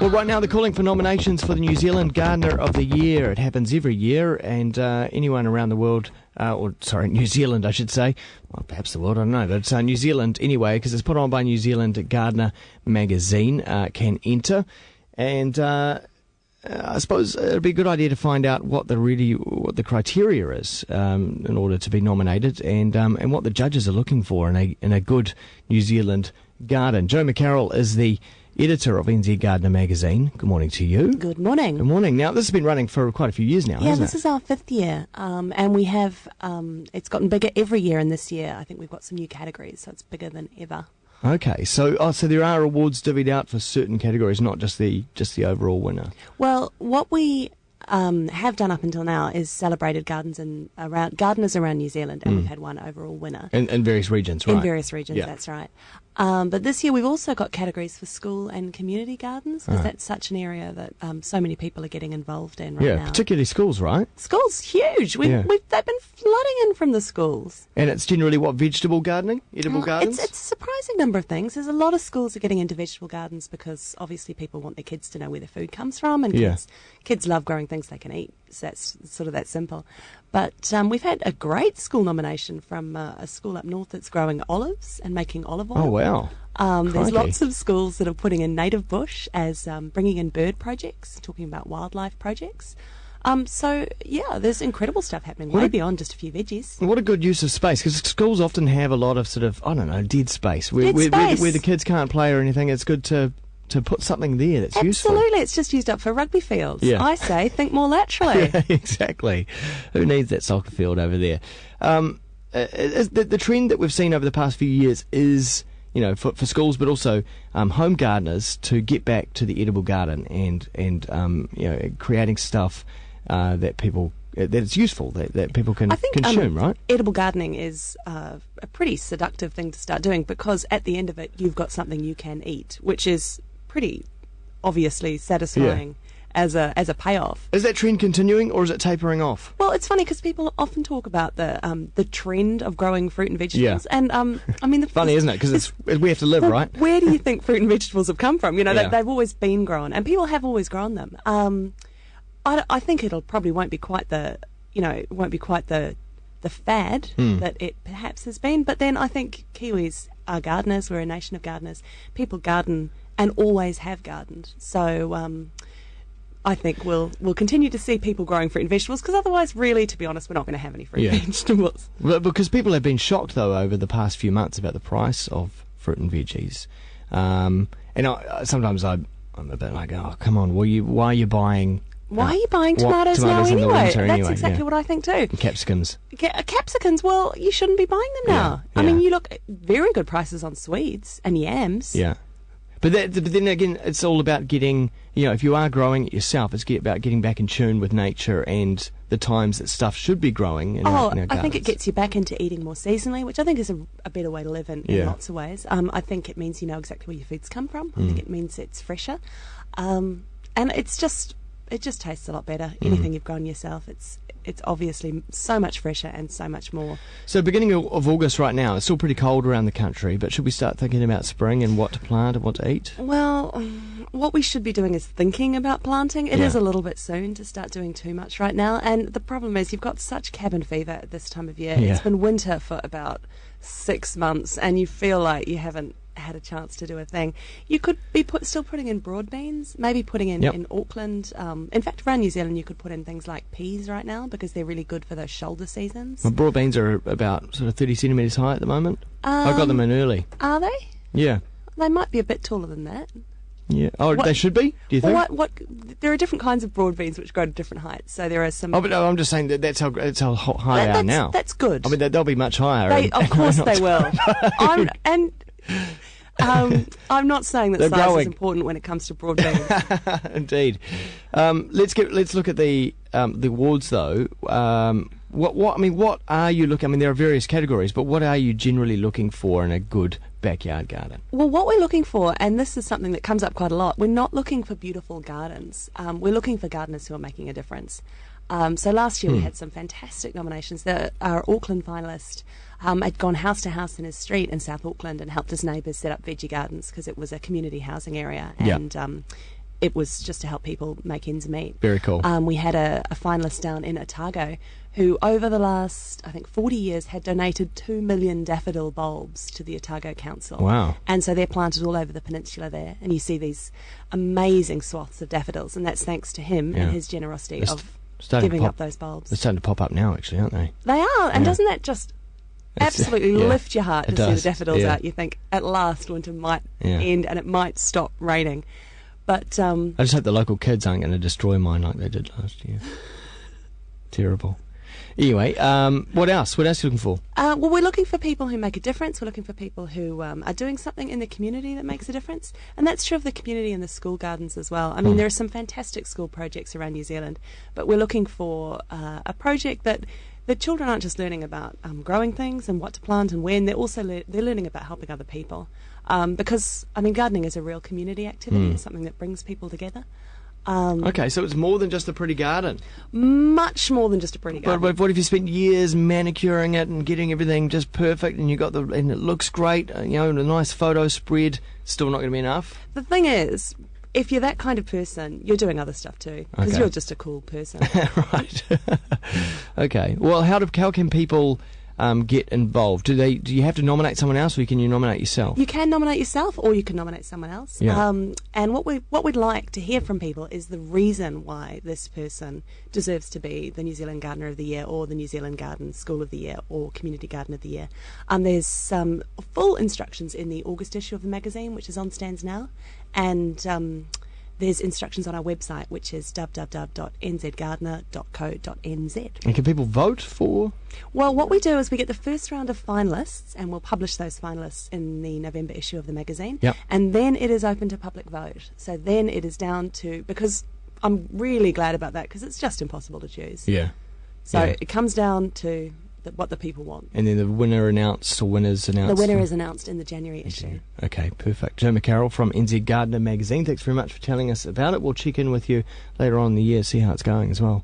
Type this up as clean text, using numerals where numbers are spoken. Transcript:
Well, right now they're calling for nominations for the New Zealand Gardner of the Year. It happens every year, and anyone around the world, New Zealand, I should say. Well, perhaps the world, I don't know, but New Zealand anyway, because it's put on by New Zealand Gardner magazine, can enter. And I suppose it'd be a good idea to find out what the criteria is in order to be nominated, and what the judges are looking for in a good New Zealand garden. Joe McCarroll is the editor of NZ Gardner magazine. Good morning to you. Good morning. Good morning. Now, this has been running for quite a few years now, hasn't it? Yeah, this is our fifth year, and we have, it's gotten bigger every year, and this year I think we've got some new categories, so it's bigger than ever. Okay, so there are awards divvied out for certain categories, not just the overall winner. Well, what we have done up until now is celebrated gardeners around New Zealand, and we've had one overall winner. In various regions, right? In various regions, yeah. That's right. But this year we've also got categories for school and community gardens, because that's such an area that so many people are getting involved in right now. Yeah, particularly schools, right? Schools, huge. They've been flooding in from the schools. And it's generally what, vegetable gardening? Edible gardens? It's a surprising number of things. There's a lot of schools are getting into vegetable gardens because obviously people want their kids to know where their food comes from, and kids love growing things they can eat. So that's sort of that simple. But we've had a great school nomination from a school up north that's growing olives and making olive oil. Oh, wow. There's lots of schools that are putting in native bush as bringing in bird projects, talking about wildlife projects. There's incredible stuff happening way beyond just a few veggies. What a good use of space, because schools often have a lot of sort of, dead space. Where the kids can't play or anything. It's good to put something there that's useful. Absolutely, it's just used up for rugby fields. Yeah. I say, think more laterally. Yeah, exactly. Who needs that soccer field over there? The trend that we've seen over the past few years is, for schools, but also home gardeners to get back to the edible garden and creating stuff that it's useful, that people can consume, right? Edible gardening is a pretty seductive thing to start doing, because at the end of it, you've got something you can eat, which is pretty obviously satisfying as a payoff. Is that trend continuing, or is it tapering off? Well, it's funny because people often talk about the trend of growing fruit and vegetables, and funny, isn't it? Because we have to live, right? Where do you think fruit and vegetables have come from? They've always been grown, and people have always grown them. I think it'll probably won't be quite the fad that it perhaps has been. But then I think Kiwis are gardeners. We're a nation of gardeners. People garden and always have gardened. So I think we'll continue to see people growing fruit and vegetables, because otherwise, really, to be honest, we're not going to have any fruit and vegetables. Well, because people have been shocked, though, over the past few months about the price of fruit and veggies. Sometimes I'm a bit like, oh, come on, why are you buying... Why are you buying tomatoes now anyway? That's exactly what I think too. And capsicums. Capsicums, well, you shouldn't be buying them now. Yeah. I mean, you look at very good prices on Swedes and yams. Yeah. But then again, it's all about getting, if you are growing it yourself, it's about getting back in tune with nature and the times that stuff should be growing in our gardens. I think it gets you back into eating more seasonally, which I think is a better way to live in lots of ways. I think it means you know exactly where your food's come from. I think it means it's fresher. And it just tastes a lot better. Anything you've grown yourself, it's obviously so much fresher and so much more. So beginning of August right now, it's still pretty cold around the country, but should we start thinking about spring and what to plant and what to eat? Well, what we should be doing is thinking about planting. It is a little bit soon to start doing too much right now, and the problem is you've got such cabin fever at this time of year. It's been winter for about 6 months, and you feel like you haven't had a chance to do a thing. You could be still putting in broad beans, maybe putting in Auckland. In fact, around New Zealand you could put in things like peas right now, because they're really good for those shoulder seasons. Well, broad beans are about sort of 30 centimetres high at the moment. I got them in early. Are they? Yeah. They might be a bit taller than that. Yeah. Oh, they should be, do you think? There are different kinds of broad beans which grow to different heights. So there are some... Oh, but no, I'm just saying that's how high they are now. That's good. I mean, they'll be much higher. Of course they will. I'm not saying that size is important when it comes to broad beans. Indeed. Let's look at the awards though. What are you looking? I mean, there are various categories, but what are you generally looking for in a good backyard garden? Well, what we're looking for, and this is something that comes up quite a lot, we're not looking for beautiful gardens. We're looking for gardeners who are making a difference. So last year we had some fantastic nominations. Our Auckland finalist had gone house to house in his street in South Auckland and helped his neighbours set up veggie gardens, because it was a community housing area. And it was just to help people make ends meet. Very cool. We had a finalist down in Otago who, over the last, I think, 40 years, had donated 2 million daffodil bulbs to the Otago Council. Wow. And so they're planted all over the peninsula there, and you see these amazing swaths of daffodils, and that's thanks to him and his generosity of giving up those bulbs. They're starting to pop up now, actually, aren't they? They are, and doesn't that just absolutely lift your heart to see the daffodils out? You think, at last winter might end and it might stop raining. But I just hope the local kids aren't going to destroy mine like they did last year. Terrible. Anyway, what else? What else are you looking for? Well, we're looking for people who make a difference. We're looking for people who are doing something in the community that makes a difference. And that's true of the community and the school gardens as well. I mean, there are some fantastic school projects around New Zealand, but we're looking for a project that the children aren't just learning about growing things and what to plant and when. They're also they're learning about helping other people. Because, I mean, gardening is a real community activity. It's something that brings people together. Okay, so it's more than just a pretty garden. Much more than just a pretty garden. But what if you spent years manicuring it and getting everything just perfect, and and it looks great, a nice photo spread, still not going to be enough? The thing is, if you're that kind of person, you're doing other stuff too, because you're just a cool person. Right. Okay. Well, how can people get involved? Do you have to nominate someone else, or can you nominate yourself? You can nominate yourself, or you can nominate someone else. Yeah. And what we'd like to hear from people is the reason why this person deserves to be the New Zealand Gardener of the Year, or the New Zealand Garden School of the Year, or Community Garden of the Year. There's some full instructions in the August issue of the magazine, which is on stands now, and there's instructions on our website, which is www.nzgardener.co.nz. And can people vote for? Well, what we do is we get the first round of finalists, and we'll publish those finalists in the November issue of the magazine. Yep. And then it is open to public vote. So then it is down to, because I'm really glad about that, because it's just impossible to choose. Yeah. So it comes down to what the people want. And then the winner announced, or winners announced? The winner is announced in the January issue. Okay, perfect. Joe McCarroll from NZ Gardener magazine, thanks very much for telling us about it. We'll check in with you later on in the year, see how it's going as well.